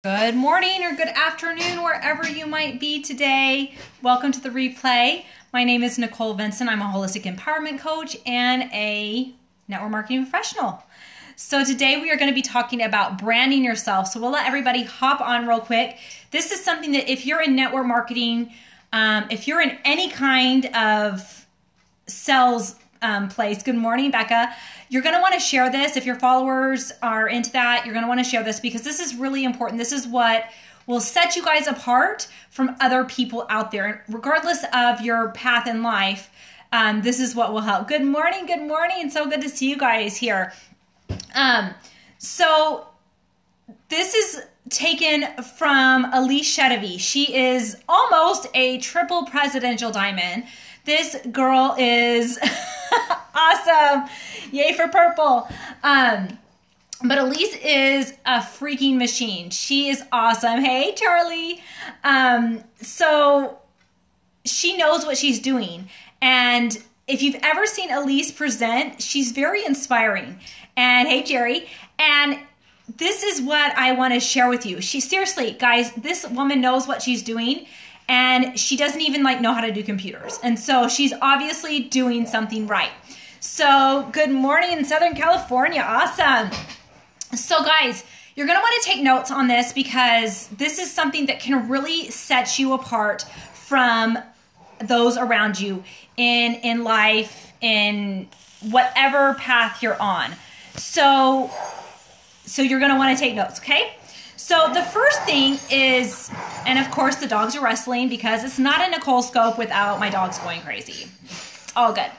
Good morning or good afternoon, wherever you might be today. Welcome to the replay. My name is Nicole Vincent. I'm a holistic empowerment coach and a network marketing professional. So today we are going to be talking about branding yourself. So we'll let everybody hop on real quick. This is something that if you're in network marketing, if you're in any kind of sales place, good morning, Becca. You're going to want to share this. If your followers are into that, you're going to want to share this because this is really important. This is what will set you guys apart from other people out there. Regardless of your path in life, this is what will help. Good morning. Good morning. So good to see you guys here. So this is taken from Elise Chedevy. She is almost a triple presidential diamond. This girl is awesome. Yay for purple. But Elise is a freaking machine. She is awesome. Hey, Charlie. So she knows what she's doing. And if you've ever seen Elise present, she's very inspiring. And hey, Jerry. And this is what I want to share with you. She seriously, guys, this woman knows what she's doing. And she doesn't even know how to do computers. And so she's obviously doing something right. So good morning in Southern California. Awesome. So guys, you're going to want to take notes on this because this is something that can really set you apart from those around you in life, in whatever path you're on. So you're going to want to take notes, okay? So the first thing is, and of course the dogs are wrestling because it's not a Nicole scope without my dogs going crazy. All good.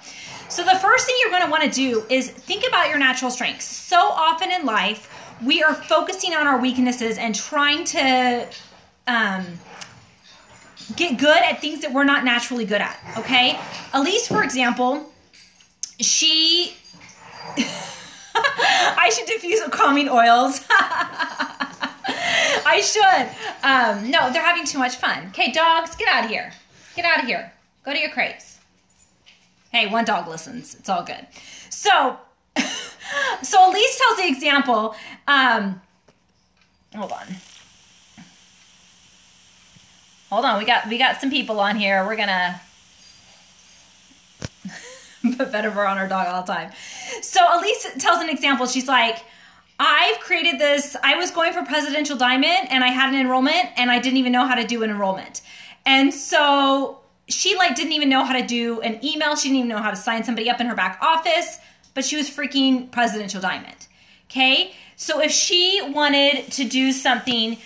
So the first thing you're going to want to do is think about your natural strengths. So often in life, we are focusing on our weaknesses and trying to get good at things that we're not naturally good at, okay? Elise, for example, she... I should diffuse with calming oils. I should. No, they're having too much fun. Okay, dogs, get out of here. Get out of here. Go to your crates. Hey, one dog listens. It's all good. So Elise tells the example. Hold on. We got some people on here. We're gonna put vetiver on our dog all the time. So Elise tells an example. She's like, I've created this. I was going for Presidential Diamond and I had an enrollment and I didn't even know how to do an enrollment. And so she didn't even know how to do an email. She didn't even know how to sign somebody up in her back office, but she was freaking Presidential Diamond. Okay. So if she wanted to do something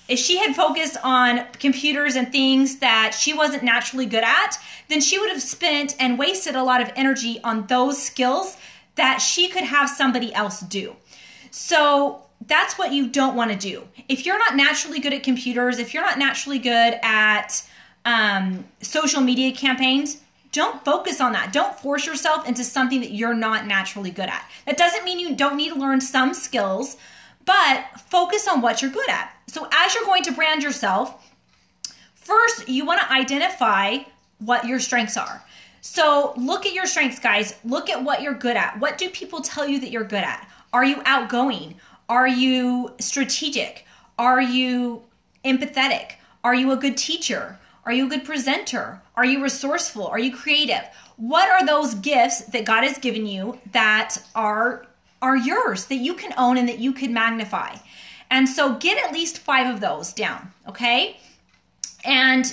if she had focused on computers and things that she wasn't naturally good at, then she would have spent and wasted a lot of energy on those skills that she could have somebody else do. So that's what you don't want to do. If you're not naturally good at computers, if you're not naturally good at social media campaigns, don't focus on that. Don't force yourself into something that you're not naturally good at. That doesn't mean you don't need to learn some skills, but focus on what you're good at. So as you're going to brand yourself, first you want to identify what your strengths are. So look at your strengths, guys. Look at what you're good at. What do people tell you that you're good at? Are you outgoing? Are you strategic? Are you empathetic? Are you a good teacher? Are you a good presenter? Are you resourceful? Are you creative? What are those gifts that God has given you that are yours, that you can own and that you can magnify? And so get at least 5 of those down, okay? And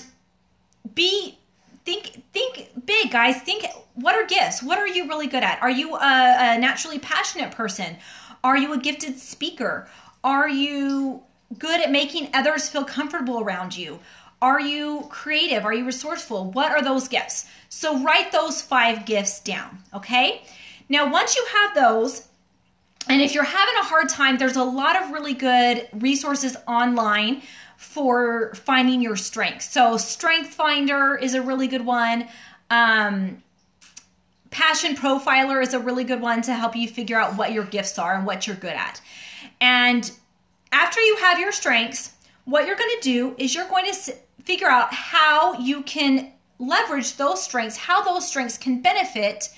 think big, guys. Think, what are gifts? What are you really good at? Are you a naturally passionate person? Are you a gifted speaker? Are you good at making others feel comfortable around you? Are you creative? Are you resourceful? What are those gifts? So write those 5 gifts down, okay? Now, once you have those, and if you're having a hard time, there's a lot of really good resources online for finding your strengths. So Strength Finder is a really good one. Passion Profiler is a really good one to help you figure out what your gifts are and what you're good at. And after you have your strengths, what you're going to do is you're going to figure out how you can leverage those strengths, how those strengths can benefit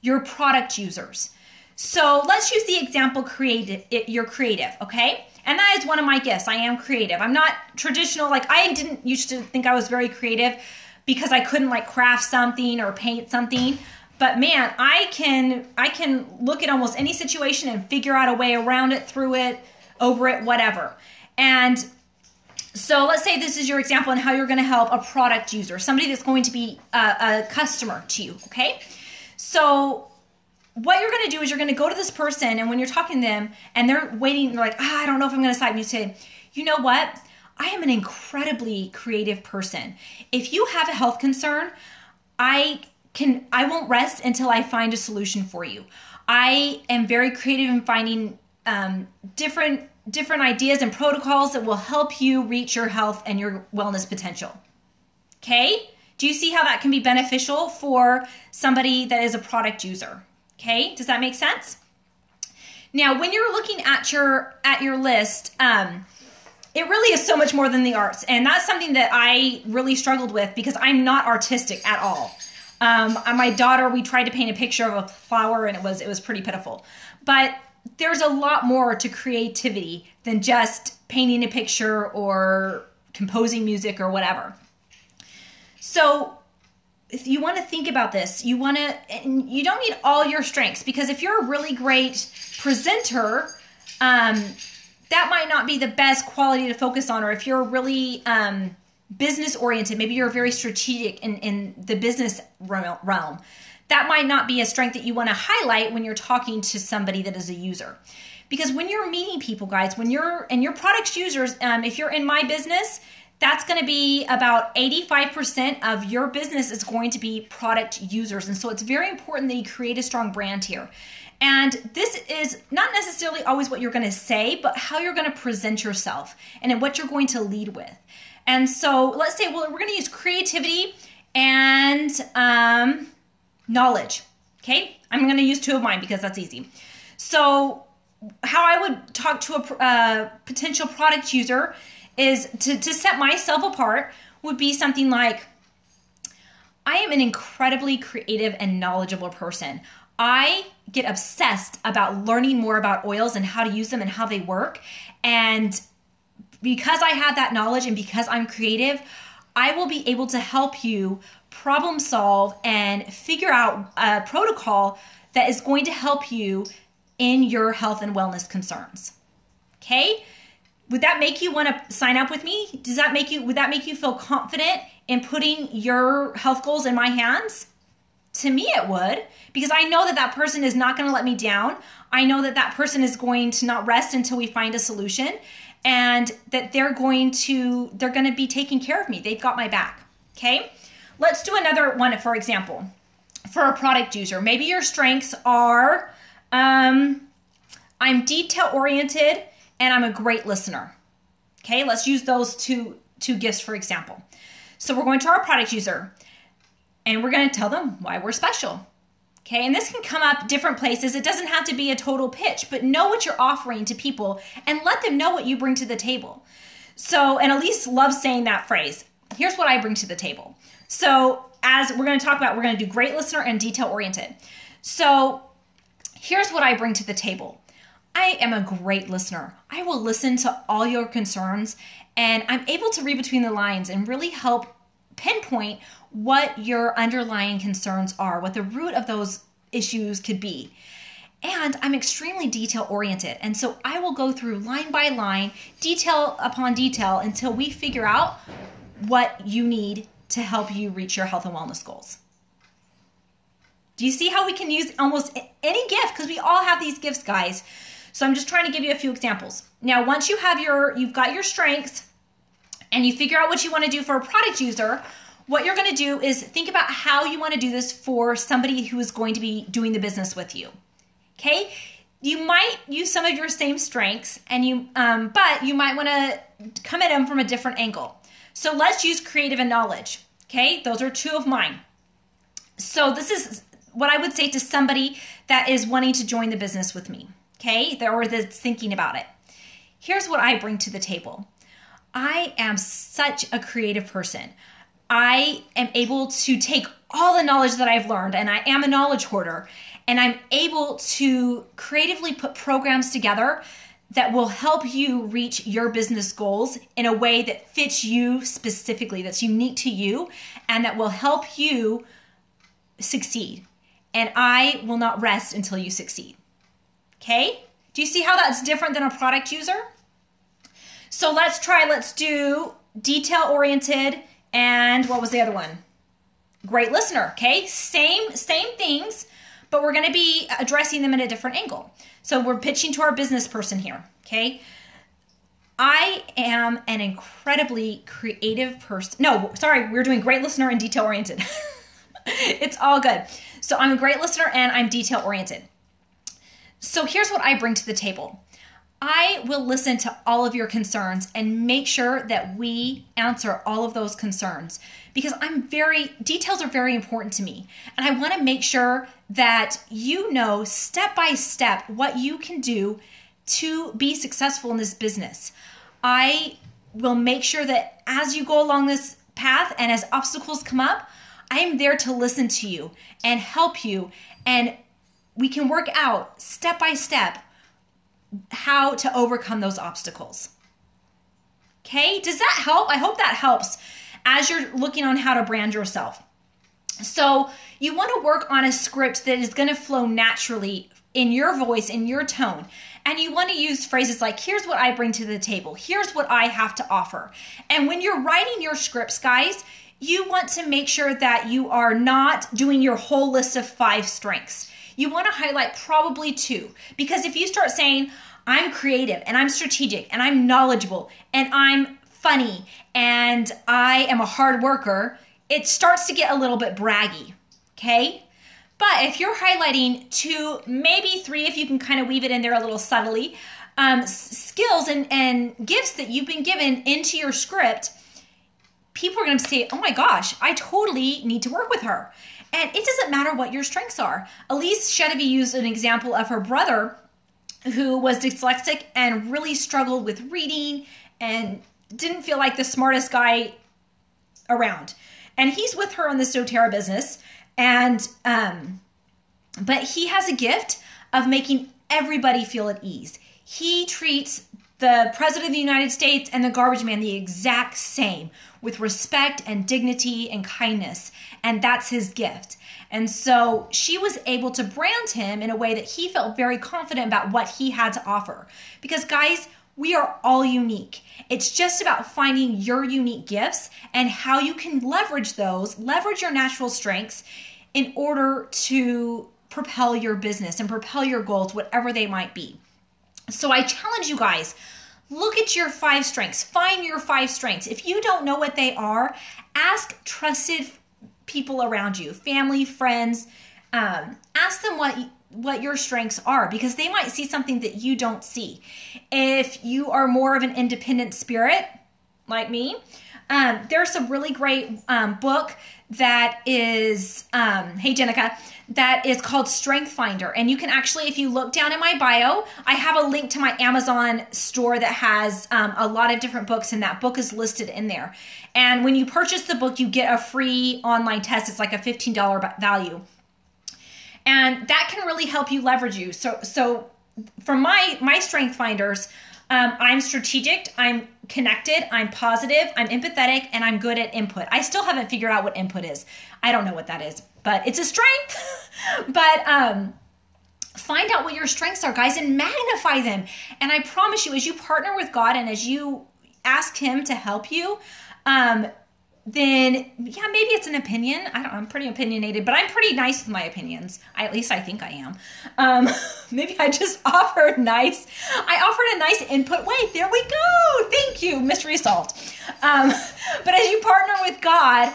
your product users. So let's use the example you're creative, okay? And that is one of my gifts. I am creative. I'm not traditional. Like, I didn't used to think I was very creative because I couldn't like craft something or paint something. But man, I can look at almost any situation and figure out a way around it, through it, over it, whatever. And so let's say this is your example on how you're going to help a product user, somebody that's going to be a customer to you, okay? So what you're going to do is you're going to go to this person, and when you're talking to them and they're waiting, they're like, I don't know if I'm going to decide. And you say, you know what? I am an incredibly creative person. If you have a health concern, I won't rest until I find a solution for you. I am very creative in finding different ideas and protocols that will help you reach your health and your wellness potential. Okay? Do you see how that can be beneficial for somebody that is a product user? Okay? Does that make sense? Now, when you're looking at your list, it really is so much more than the arts. And that's something that I really struggled with because I'm not artistic at all. My daughter, we tried to paint a picture of a flower and it was pretty pitiful. But there's a lot more to creativity than just painting a picture or composing music or whatever. So if you want to think about this, you don't need all your strengths, because if you're a really great presenter, that might not be the best quality to focus on. Or if you're really business oriented, maybe you're very strategic in the business realm, that might not be a strength that you want to highlight when you're talking to somebody that is a user. Because when you're meeting people, guys, when you're and your products users, if you're in my business, that's going to be about 85% of your business is going to be product users. And so it's very important that you create a strong brand here. And this is not necessarily always what you're going to say, but how you're going to present yourself and what you're going to lead with. And so let's say, well, we're going to use creativity and knowledge. Okay, I'm going to use two of mine because that's easy. So how I would talk to a potential product user is to set myself apart would be something like, I am an incredibly creative and knowledgeable person. I get obsessed about learning more about oils and how to use them and how they work. And because I have that knowledge and because I'm creative, I will be able to help you problem solve and figure out a protocol that is going to help you in your health and wellness concerns. Okay? Would that make you want to sign up with me? Would that make you feel confident in putting your health goals in my hands? To me, it would, because I know that person is not going to let me down. I know that person is going to not rest until we find a solution, and that they're going to be taking care of me. They've got my back. Okay? Let's do another one, for example, for a product user. Maybe your strengths are, I'm detail oriented and I'm a great listener. Okay, let's use those two gifts for example. So we're going to our product user and we're going to tell them why we're special. Okay, and this can come up different places. It doesn't have to be a total pitch, but know what you're offering to people and let them know what you bring to the table. So, and Elise loves saying that phrase. Here's what I bring to the table. So as we're going to talk about, we're going to do great listener and detail oriented. So here's what I bring to the table. I am a great listener. I will listen to all your concerns, and I'm able to read between the lines and really help pinpoint what your underlying concerns are, what the root of those issues could be. And I'm extremely detail oriented. And so I will go through line by line, detail upon detail, until we figure out what you need to help you reach your health and wellness goals. Do you see how we can use almost any gift? Because we all have these gifts, guys. So I'm just trying to give you a few examples. Now, once you've got your strengths and you figure out what you want to do for a product user, what you're going to do is think about how you want to do this for somebody who is going to be doing the business with you. Okay? You might use some of your same strengths, but you might want to come at them from a different angle. So let's use creative and knowledge. Okay? Those are two of mine. So this is what I would say to somebody that is wanting to join the business with me. Okay? Or that's thinking about it. Here's what I bring to the table. I am such a creative person. I am able to take all the knowledge that I've learned, and I am a knowledge hoarder, and I'm able to creatively put programs together that will help you reach your business goals in a way that fits you specifically, that's unique to you, and that will help you succeed. And I will not rest until you succeed. Okay? Do you see how that's different than a product user? So let's do detail-oriented, and what was the other one? Great listener, okay? Same things, but we're gonna be addressing them at a different angle. So we're pitching to our business person here, okay? I am an incredibly creative person. No, sorry, we're doing great listener and detail-oriented. It's all good. So I'm a great listener and I'm detail-oriented. So here's what I bring to the table. I will listen to all of your concerns and make sure that we answer all of those concerns, because details are very important to me. And I want to make sure that you know step by step what you can do to be successful in this business. I will make sure that as you go along this path and as obstacles come up, I am there to listen to you and help you, and we can work out step by step how to overcome those obstacles. Okay, does that help? I hope that helps as you're looking on how to brand yourself. So you want to work on a script that is going to flow naturally in your voice, in your tone. And you want to use phrases like, here's what I bring to the table. Here's what I have to offer. And when you're writing your scripts, guys, you want to make sure that you are not doing your whole list of 5 strengths. You want to highlight probably 2, because if you start saying, I'm creative and I'm strategic and I'm knowledgeable and I'm funny and I am a hard worker, it starts to get a little bit braggy, okay? But if you're highlighting 2, maybe 3, if you can kind of weave it in there a little subtly, skills and gifts that you've been given into your script, people are going to say, oh my gosh, I totally need to work with her. And it doesn't matter what your strengths are. Elise Chedevy used an example of her brother who was dyslexic and really struggled with reading and didn't feel like the smartest guy around. And he's with her in this doTERRA business. And, but he has a gift of making everybody feel at ease. He treats the President of the United States and the garbage man the exact same, with respect and dignity and kindness. And that's his gift. And so she was able to brand him in a way that he felt very confident about what he had to offer. Because guys, we are all unique. It's just about finding your unique gifts and how you can leverage those, leverage your natural strengths in order to propel your business and propel your goals, whatever they might be. So I challenge you guys, look at your 5 strengths, find your 5 strengths. If you don't know what they are, ask trusted people around you, family, friends, ask them what your strengths are, because they might see something that you don't see. If you are more of an independent spirit, like me, there's a really great book that is, hey Jenica, that is called Strength Finder. And you can actually, if you look down in my bio, I have a link to my Amazon store that has a lot of different books, and that book is listed in there. And when you purchase the book, you get a free online test. It's like a $15 value. And that can really help you leverage you. So from my Strength Finders, I'm strategic, I'm connected, I'm positive, I'm empathetic, and I'm good at input. I still haven't figured out what input is. I don't know what that is, but it's a strength. But find out what your strengths are, guys, and magnify them. And I promise you, as you partner with God and as you ask Him to help you, then yeah, maybe it's an opinion. I'm pretty opinionated, but I'm pretty nice with my opinions. At least I think I am. Maybe I just offered a nice input. Wait, there we go. Thank you, mystery solved. But as you partner with God,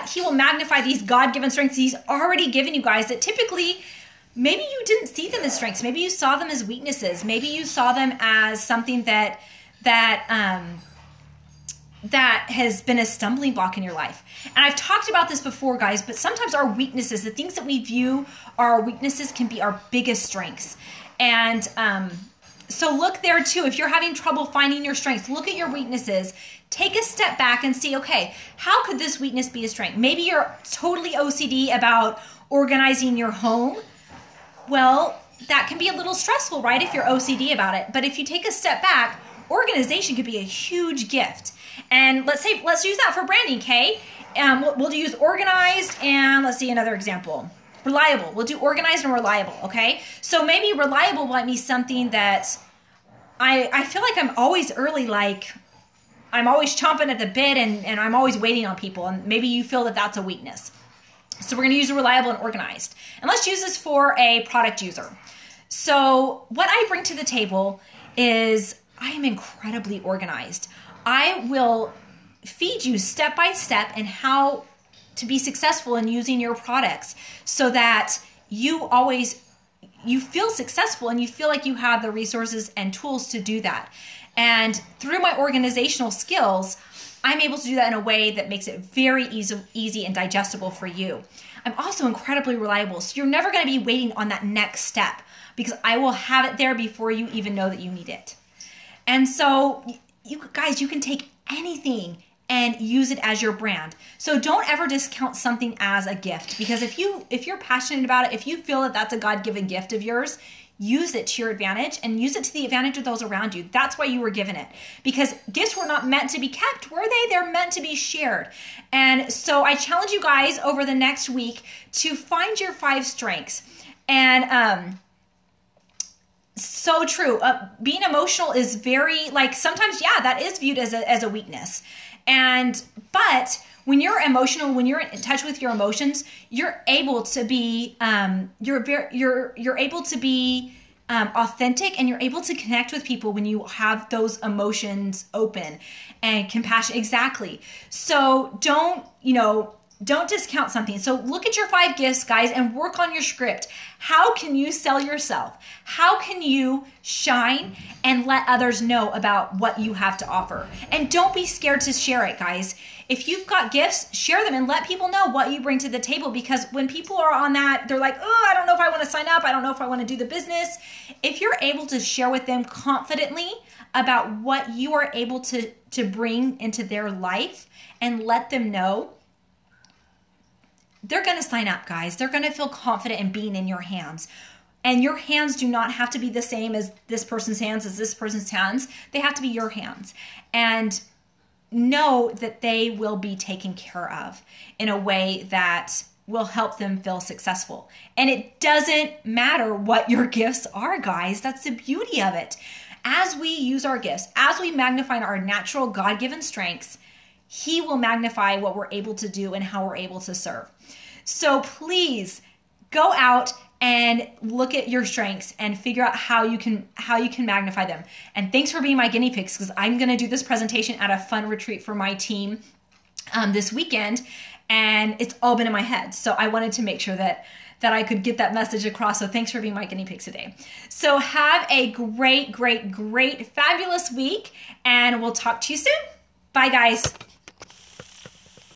He will magnify these God-given strengths He's already given you guys that typically maybe you didn't see them as strengths. Maybe you saw them as weaknesses. Maybe you saw them as something that has been a stumbling block in your life. And I've talked about this before, guys, but sometimes our weaknesses, the things that we view are our weaknesses, can be our biggest strengths. And So look there too. If you're having trouble finding your strengths, look at your weaknesses. Take a step back and see, okay, how could this weakness be a strength? Maybe you're totally OCD about organizing your home. Well, that can be a little stressful, right? If you're OCD about it. But if you take a step back, organization could be a huge gift. And let's use that for branding, okay? We'll use organized, and let's see another example. Reliable. We'll do organized and reliable, okay? So maybe reliable might be something that I feel like I'm always early, like I'm always chomping at the bit and I'm always waiting on people. And maybe you feel that that's a weakness. So we're going to use a reliable and organized. And let's use this for a product user. So what I bring to the table is I am incredibly organized. I will feed you step by step in how to be successful in using your products so that you feel successful and you feel like you have the resources and tools to do that. And through my organizational skills, I'm able to do that in a way that makes it very easy and digestible for you. I'm also incredibly reliable, so you're never going to be waiting on that next step because I will have it there before you even know that you need it. And so you guys, you can take anything and use it as your brand. So don't ever discount something as a gift, because if you're passionate about it, if you feel that that's a God-given gift of yours, use it to your advantage and use it to the advantage of those around you. That's why you were given it, because gifts were not meant to be kept, were they? They're meant to be shared. And so I challenge you guys over the next week to find your 5 strengths. And so true. Being emotional is very, like, sometimes, yeah, that is viewed as a weakness. But when you're emotional, when you're in touch with your emotions, you're able to be, you're able to be authentic, and you're able to connect with people when you have those emotions open and compassion. Exactly. So don't discount something. So look at your 5 gifts, guys, and work on your script. How can you sell yourself? How can you shine and let others know about what you have to offer? And don't be scared to share it, guys. If you've got gifts, share them and let people know what you bring to the table, because when people are on that, they're like, oh, I don't know if I want to sign up. I don't know if I want to do the business. If you're able to share with them confidently about what you are able to bring into their life and let them know, they're going to sign up, guys. They're going to feel confident in being in your hands. And your hands do not have to be the same as this person's hands, as this person's hands. They have to be your hands. And know that they will be taken care of in a way that will help them feel successful. And it doesn't matter what your gifts are, guys. That's the beauty of it. As we use our gifts, as we magnify our natural God-given strengths, He will magnify what we're able to do and how we're able to serve. So please go out and look at your strengths and figure out how you can magnify them. And thanks for being my guinea pigs, because I'm going to do this presentation at a fun retreat for my team this weekend, and it's all been in my head. So I wanted to make sure that I could get that message across. So thanks for being my guinea pigs today. So have a great, great, great, fabulous week, and we'll talk to you soon. Bye, guys.